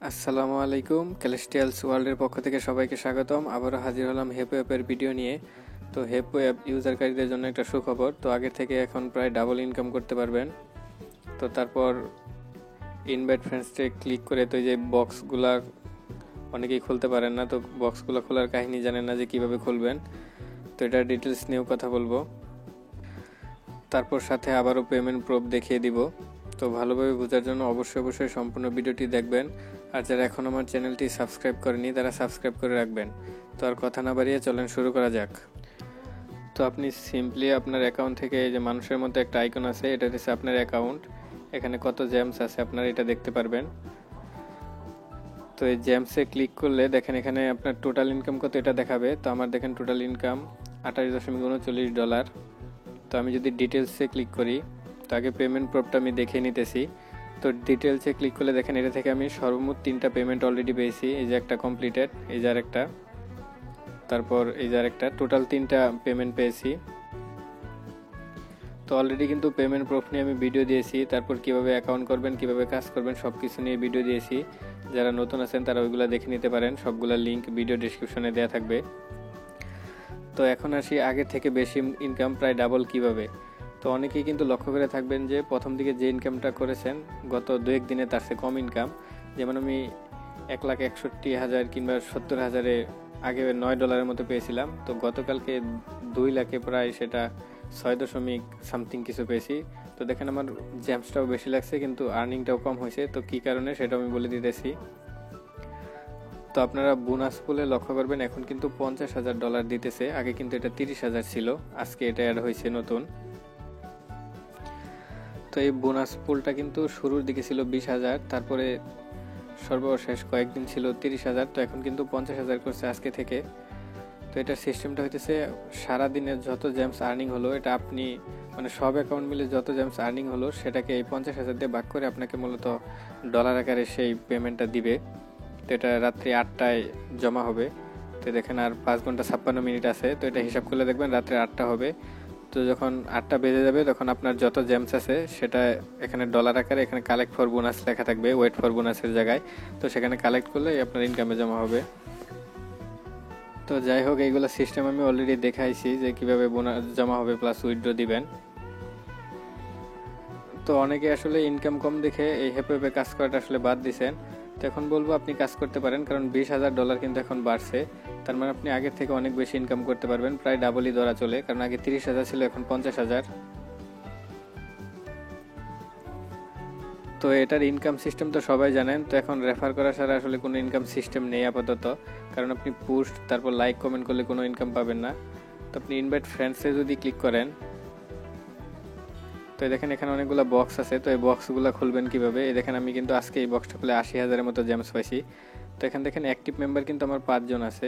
আসসালামু আলাইকুম, ক্যালেস্টিয়ালস ওয়ার্ল্ডের পক্ষ থেকে সবাইকে স্বাগতম। আবারও হাজির হলাম হেপো অ্যাপের ভিডিও নিয়ে। তো হেপো অ্যাপ ইউজারকারীদের জন্য একটা সুখবর। তো আগে থেকে এখন প্রায় ডাবল ইনকাম করতে পারবেন। তো তারপর ইনভাইট ফ্রেন্ডসে ক্লিক করে তো এই যে বক্সগুলা অনেকেই খুলতে পারেন না, তো বক্সগুলো খোলার কাহিনী জানেন না যে কিভাবে খুলবেন। তো এটার ডিটেলস নিয়েও কথা বলবো। তারপর সাথে আবারও পেমেন্ট প্রুফ দেখিয়ে দিব। তো ভালোভাবে বোঝার জন্য অবশ্যই সম্পূর্ণ ভিডিওটি দেখবেন। আর যারা এখন আমার চ্যানেলটি সাবস্ক্রাইব করেনি তারা সাবস্ক্রাইব করে রাখবেন। তো আর কথা না বাড়িয়ে চলেন শুরু করা যাক। তো আপনি সিম্পলি আপনার অ্যাকাউন্ট থেকে এই যে মানুষের মধ্যে একটা আইকন আছে, এটা হচ্ছে আপনার অ্যাকাউন্ট। এখানে কত জেমস আছে আপনার এটা দেখতে পারবেন। তো এই জেমসে ক্লিক করলে দেখেন এখানে আপনার টোটাল ইনকাম কত এটা দেখাবে। তো আমার দেখেন টোটাল ইনকাম $28.39। তো আমি যদি ডিটেলসে ক্লিক করি, তো আগে পেমেন্ট প্রুফটা আমি দেখে নিতেছি। তো ডিটেলসে ক্লিক করলে দেখেন এটা থেকে আমি সর্বমোট 3টা পেমেন্ট অলরেডি পেয়েছি। এই যে একটা কমপ্লিটেড, এই যে আরেকটা, তারপর এই যে আরেকটা, টোটাল 3টা পেমেন্ট পেয়েছি। তো অলরেডি কিন্তু পেমেন্ট প্রুফ নিয়ে আমি ভিডিও দিয়েছি, তারপর কিভাবে অ্যাকাউন্ট করবেন, কিভাবে কাজ করবেন সব কিছু নিয়ে ভিডিও দিয়েছি। যারা নতুন আছেন তারা ওইগুলো দেখে নিতে পারেন, সবগুলা লিঙ্ক ভিডিও ডেসক্রিপশনে দেওয়া থাকবে। তো এখন আসি আগে থেকে বেশি ইনকাম প্রায় ডাবল কিভাবে। তো অনেকেই কিন্তু লক্ষ্য করে থাকবেন যে প্রথম দিকে যে ইনকামটা করেছেন গত 2-1 দিনে তার চেয়ে কম ইনকাম। যেমন আমি 1,61,000 কিংবা 70,000-এ আগে $9 মতো পেয়েছিলাম। তো গতকালকে 2 লাখে প্রায় সেটা 6 দশমিক কিছু পেয়েছি। তো দেখেন আমার জ্যামসটাও বেশি লাগছে কিন্তু আর্নিংটাও কম হয়েছে। তো কি কারণে সেটা আমি বলে দিতেছি। তো আপনারা বোনাস পুলে লক্ষ্য করবেন এখন কিন্তু $50,000 দিতেছে। আগে কিন্তু এটা 30,000 ছিল, আজকে এটা অ্যাড হয়েছে নতুন। তো এই বোনাস পুলটা কিন্তু শুরুর দিকে ছিল 20,000, তারপরে সর্বশেষ কয়েকদিন ছিল 30,000। তো এখন কিন্তু 50,000 করছে আজকে থেকে। তো এটার সিস্টেমটা হইতেছে সারাদিনের যত জেমস আর্নিং হলো, এটা আপনি মানে সব অ্যাকাউন্ট মিলে যত জেমস আর্নিং হলো সেটাকে এই 50,000 দিয়ে ভাগ করে আপনাকে মূলত ডলার আকারে সেই পেমেন্টটা দিবে। তো এটা রাত্রি 8টায় জমা হবে। তো দেখেন আর 5 ঘন্টা 56 মিনিট আছে। তো এটা হিসাব করলে দেখবেন রাত্রে 8টা হবে। তো যখন 8টা বেজে যাবে তখন আপনার যত জেমস আছে সেটা এখানে ডলার আকারে এখানে কালেক্ট ফর বোনাস লেখা থাকবে, ওয়েট ফর বোনাসের জায়গায়। তো সেখানে কালেক্ট করলে আপনার ইনকামে জমা হবে। তো যাই হোক, এইগুলো সিস্টেম আমি অলরেডি দেখাইছি যে কিভাবে বোনাস জমা হবে প্লাস উইথড্র দিবেন। তো অনেকে আসলে ইনকাম কম দেখে এই হেপে কাজ করাটা আসলে বাদ দিছেন। তো এখন বলবো আপনি কাজ করতে পারেন, কারণ $20,000 কিন্তু এখন বাড়ছে। তার মানে আপনি আগের থেকে অনেক বেশি ইনকাম করতে পারবেন, প্রায় ডাবলই ধরা চলে, কারণ আগে 30,000 ছিল এখন 50,000। তো এটার ইনকাম সিস্টেম তো সবাই জানেন। তো এখন রেফার করা ছাড়া আসলে কোনো ইনকাম সিস্টেম নেই আপাতত, কারণ আপনি পোস্ট তারপর লাইক কমেন্ট করলে কোনো ইনকাম পাবেন না। তো আপনি ইনভাইট ফ্রেন্ডসে যদি ক্লিক করেন, তো দেখেন এখানে অনেকগুলো বক্স আছে। তো এই বক্সগুলো খুলবেন কিভাবে, এই দেখেন আমি কিন্তু আজকে এই বক্সটা খুলে 80,000-এর মতো জেমস পাইছি। তো এখানে দেখেন অ্যাক্টিভ মেম্বার কিন্তু আমার 5 জন আছে।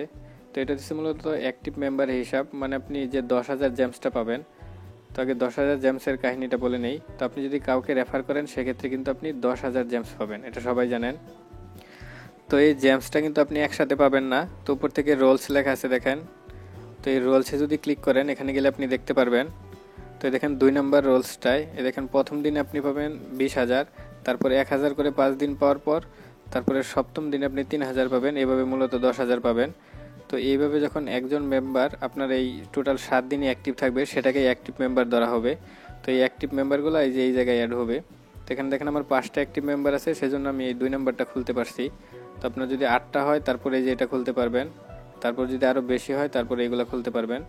তো এটা হচ্ছে মূলত অ্যাক্টিভ মেম্বারের হিসাব, মানে আপনি যে 10,000 জেমসটা পাবেন। তো আগে 10,000 জেমসের কাহিনীটা বলে নেই। তো আপনি যদি কাউকে রেফার করেন সেক্ষেত্রে কিন্তু আপনি 10,000 জেমস পাবেন, এটা সবাই জানেন। তো এই জেমসটা কিন্তু আপনি একসাথে পাবেন না। তো উপর থেকে রোলস লেখা আছে দেখেন। তো এই রোলসে যদি ক্লিক করেন এখানে গেলে আপনি দেখতে পারবেন। তো দেখেন 2 নম্বর রোলসটায় দেখেন প্রথম দিনে আপনি পাবেন 20,000, তারপরে 1,000 করে 5 দিন পাওয়ার পর তারপরে সপ্তম দিনে আপনি 3,000 পাবেন, এভাবে মূলত 10,000 পাবেন। তো এইভাবে যখন একজন মেম্বার আপনার এই টোটাল 7 দিনই অ্যাক্টিভ থাকবে সেটাকে অ্যাক্টিভ মেম্বার ধরা হবে। তো এই অ্যাক্টিভ মেম্বারগুলো এই যে এই জায়গায় অ্যাড হবে। তো এখানে দেখেন আমার 5টা অ্যাক্টিভ মেম্বার আছে, সেজন্য আমি এই 2 নম্বরটা খুলতে পারছি। তো আপনার যদি 8টা হয় তারপরে এই যে এটা খুলতে পারবেন, তারপর যদি আরও বেশি হয় তারপরে এইগুলো খুলতে পারবেন।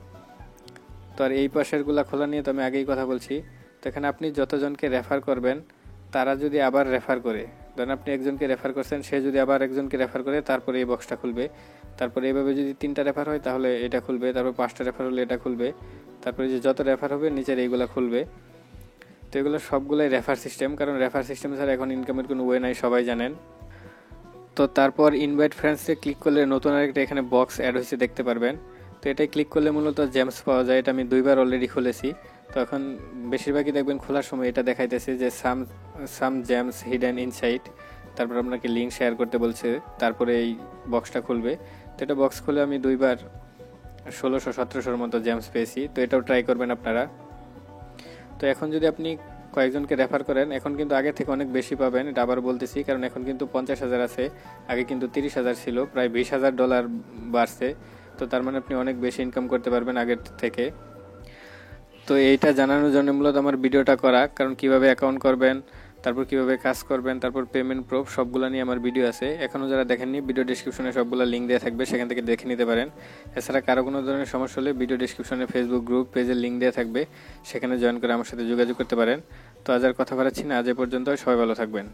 তো আর এই পাশেরগুলা খোলা নিয়ে তো আমি আগেই কথা বলছি। তো এখানে আপনি যতজনকে রেফার করবেন তারা যদি আবার রেফার করে, ধরেন আপনি একজনকে রেফার করছেন, সে যদি আবার একজনকে রেফার করে তারপরে এই বক্সটা খুলবে। তারপরে এইভাবে যদি 3টা রেফার হয় তাহলে এটা খুলবে, তারপর 5টা রেফার হলে এটা খুলবে, তারপরে যে যত রেফার হবে নিচের এইগুলো খুলবে। তো এগুলো সবগুলোই রেফার সিস্টেম, কারণ রেফার সিস্টেম ছাড়া এখন ইনকামের কোনো ওয়ে নাই, সবাই জানেন। তো তারপর ইনভাইট ফ্রেন্ডসে ক্লিক করলে নতুন আরেকটা এখানে বক্স অ্যাড হয়েছে দেখতে পারবেন। তো এটাই ক্লিক করলে মূলত জেমস পাওয়া যায়। এটা আমি 2বার অলরেডি খুলেছি। তো এখন বেশিরভাগই দেখবেন খোলার সময় এটা দেখাইতেছে যে সাম জেমস হিডেন ইনসাইট, তারপর আপনাকে লিঙ্ক শেয়ার করতে বলছে, তারপরে এই বক্সটা খুলবে। তো এটা বক্স খুলে আমি 2বার 1600-1700-র মতো জেমস পেয়েছি। তো এটাও ট্রাই করবেন আপনারা। তো এখন যদি আপনি কয়েকজনকে রেফার করেন, এখন কিন্তু আগে থেকে অনেক বেশি পাবেন, এটা আবার বলতেছি, কারণ এখন কিন্তু 50,000 আছে, আগে কিন্তু 30,000 ছিল, প্রায় $20,000 বাড়ছে। তো তার মানে আপনি অনেক বেশি ইনকাম করতে পারবেন আগের থেকে। তো এইটা জানানোর জন্য মূলত আমার ভিডিওটা করা, কারণ কিভাবে অ্যাকাউন্ট করবেন, তারপর কিভাবে কাজ করবেন, তারপর পেমেন্ট প্রুফ সবগুলো নিয়ে আমার ভিডিও আছে। এখনও যারা দেখেননি, ভিডিও ডিসক্রিপশনে সবগুলো লিঙ্ক দেওয়া থাকবে, সেখান থেকে দেখে নিতে পারেন। এছাড়া কারো কোনো ধরনের সমস্যা হলে ভিডিও ডিসক্রিপশনে ফেসবুক গ্রুপ পেজের লিঙ্ক দেওয়া থাকবে, সেখানে জয়েন করে আমার সাথে যোগাযোগ করতে পারেন। তো আজ আর কথা বাড়াচ্ছি না, আজ এ পর্যন্ত, সবাই ভালো থাকবেন।